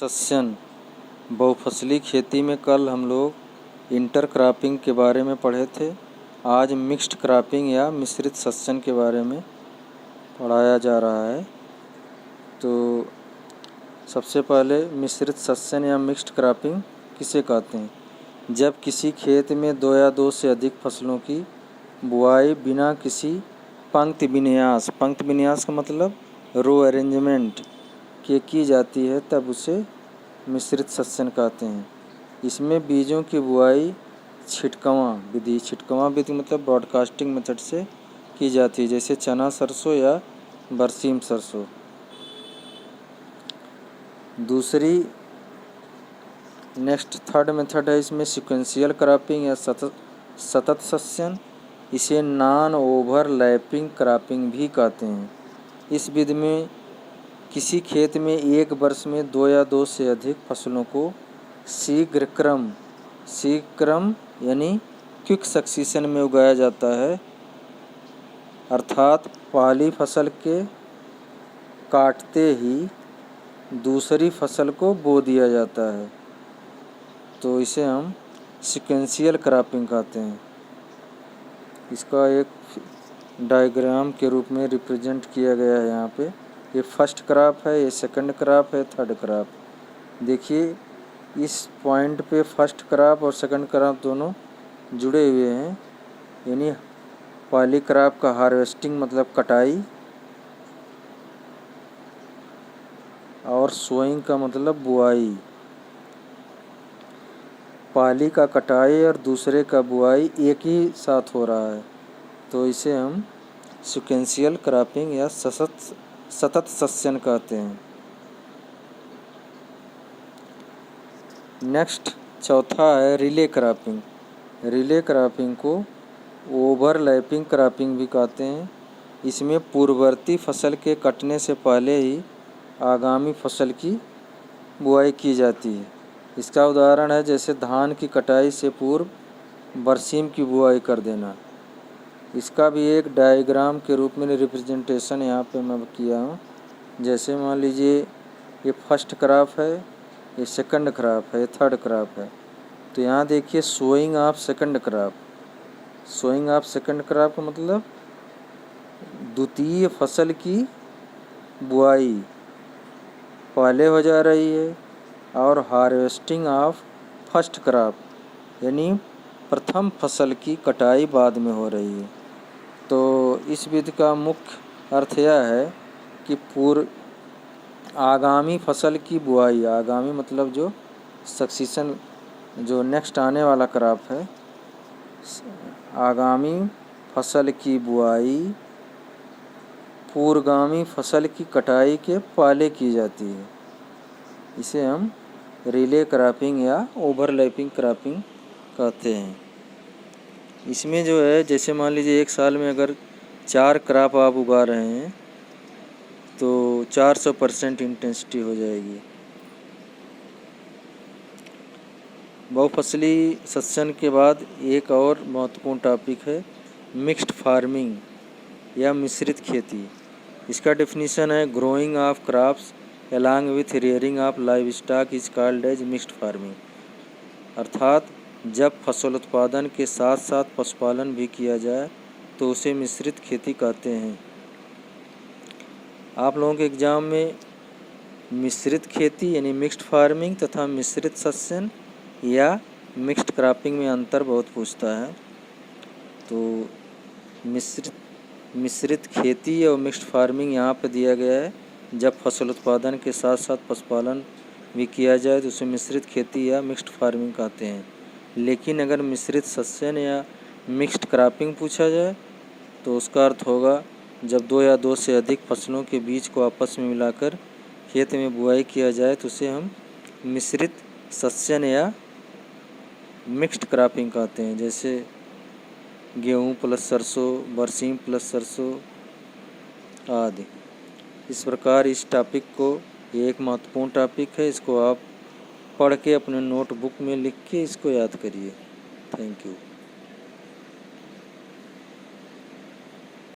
सस्यन बहुफसली खेती में कल हम लोग इंटरक्रॉपिंग के बारे में पढ़े थे। आज मिक्स्ड क्रॉपिंग या मिश्रित सस्यन के बारे में पढ़ाया जा रहा है। तो सबसे पहले मिश्रित सस्यन या मिक्स्ड क्रॉपिंग किसे कहते हैं? जब किसी खेत में दो या दो से अधिक फसलों की बुआई बिना किसी पंक्ति विन्यास का मतलब रो अरेंजमेंट के की जाती है, तब उसे मिश्रित सस्यन कहते हैं। इसमें बीजों की बुआई छिटकवां विधि मतलब ब्रॉडकास्टिंग मेथड से की जाती है, जैसे चना सरसों या बरसीम सरसों। थर्ड मेथड है इसमें सीक्वेंशियल क्रॉपिंग या सतत सस्यन। इसे नॉन ओवरलैपिंग क्रॉपिंग भी कहते हैं। इस विधि में किसी खेत में एक वर्ष में दो या दो से अधिक फसलों को शीघ्र क्रम यानी क्विक सक्सीशन में उगाया जाता है, अर्थात पहली फसल के काटते ही दूसरी फसल को बो दिया जाता है। तो इसे हम सीक्वेंशियल क्रॉपिंग कहते हैं। इसका एक डायग्राम के रूप में रिप्रेजेंट किया गया है यहाँ पे। ये फर्स्ट क्रॉप है, ये सेकंड क्रॉप है, थर्ड क्रॉप। देखिए इस पॉइंट पे फर्स्ट क्रॉप और सेकंड क्रॉप दोनों जुड़े हुए हैं, यानी पहली क्रॉप का हार्वेस्टिंग मतलब कटाई और सोइंग का मतलब बुआई। पहली का कटाई और दूसरे का बुआई एक ही साथ हो रहा है, तो इसे हम सीक्वेंशियल क्रॉपिंग या सतत सस्यन कहते हैं। नेक्स्ट चौथा है रिले क्रॉपिंग। रिले क्रॉपिंग को ओवरलैपिंग क्रॉपिंग भी कहते हैं। इसमें पूर्ववर्ती फसल के कटने से पहले ही आगामी फसल की बुआई की जाती है। इसका उदाहरण है जैसे धान की कटाई से पूर्व बरसीम की बुआई कर देना। इसका भी एक डायग्राम के रूप में रिप्रेजेंटेशन यहाँ पे मैं किया हूँ। जैसे मान लीजिए ये फर्स्ट क्रॉप है, ये सेकंड क्रॉप है, ये थर्ड क्रॉप है। तो यहाँ देखिए sowing of second crop. Sowing of second crop का मतलब द्वितीय फसल की बुआई पहले हो जा रही है, और हार्वेस्टिंग ऑफ फर्स्ट क्रॉप यानी प्रथम फसल की कटाई बाद में हो रही है। तो इस विधि का मुख्य अर्थ यह है कि आगामी फसल की बुआई, आगामी मतलब जो सक्सीशन, जो नेक्स्ट आने वाला क्रॉप है, आगामी फसल की बुआई पूर्वगामी फसल की कटाई के पहले की जाती है। इसे हम रिले क्रॉपिंग या ओवरलैपिंग क्रॉपिंग कहते हैं। इसमें जो है जैसे मान लीजिए एक साल में अगर 4 क्रॉप आप उगा रहे हैं तो 400% इंटेंसिटी हो जाएगी। बहुफसली सस्यन के बाद एक और महत्वपूर्ण टॉपिक है मिक्स्ड फार्मिंग या मिश्रित खेती। इसका डेफिनेशन है growing of crops along with rearing of livestock is called as mixed farming। अर्थात जब फसल उत्पादन के साथ साथ पशुपालन भी किया जाए तो उसे मिश्रित खेती कहते हैं। आप लोगों के एग्ज़ाम में मिश्रित खेती यानी मिक्स्ड फार्मिंग तथा मिश्रित सस्यन या मिक्स्ड क्रॉपिंग में अंतर बहुत पूछता है। तो मिश्रित खेती और मिक्स्ड फार्मिंग यहाँ पर दिया गया है। जब फसल उत्पादन के साथ साथ पशुपालन भी किया जाए तो उसे मिश्रित खेती या मिक्स्ड फार्मिंग कहते हैं। लेकिन अगर मिश्रित सस्यन या मिक्स्ड क्रॉपिंग पूछा जाए तो उसका अर्थ होगा जब दो या दो से अधिक फसलों के बीज को आपस में मिलाकर खेत में बुआई किया जाए तो उसे हम मिश्रित सस्यन या मिक्स्ड क्रॉपिंग कहते हैं। जैसे गेहूँ प्लस सरसों, बरसीम प्लस सरसों आदि। इस प्रकार इस टॉपिक को, ये एक महत्वपूर्ण टॉपिक है, इसको आप पढ़ के अपने नोटबुक में लिख के इसको याद करिए। Thank you.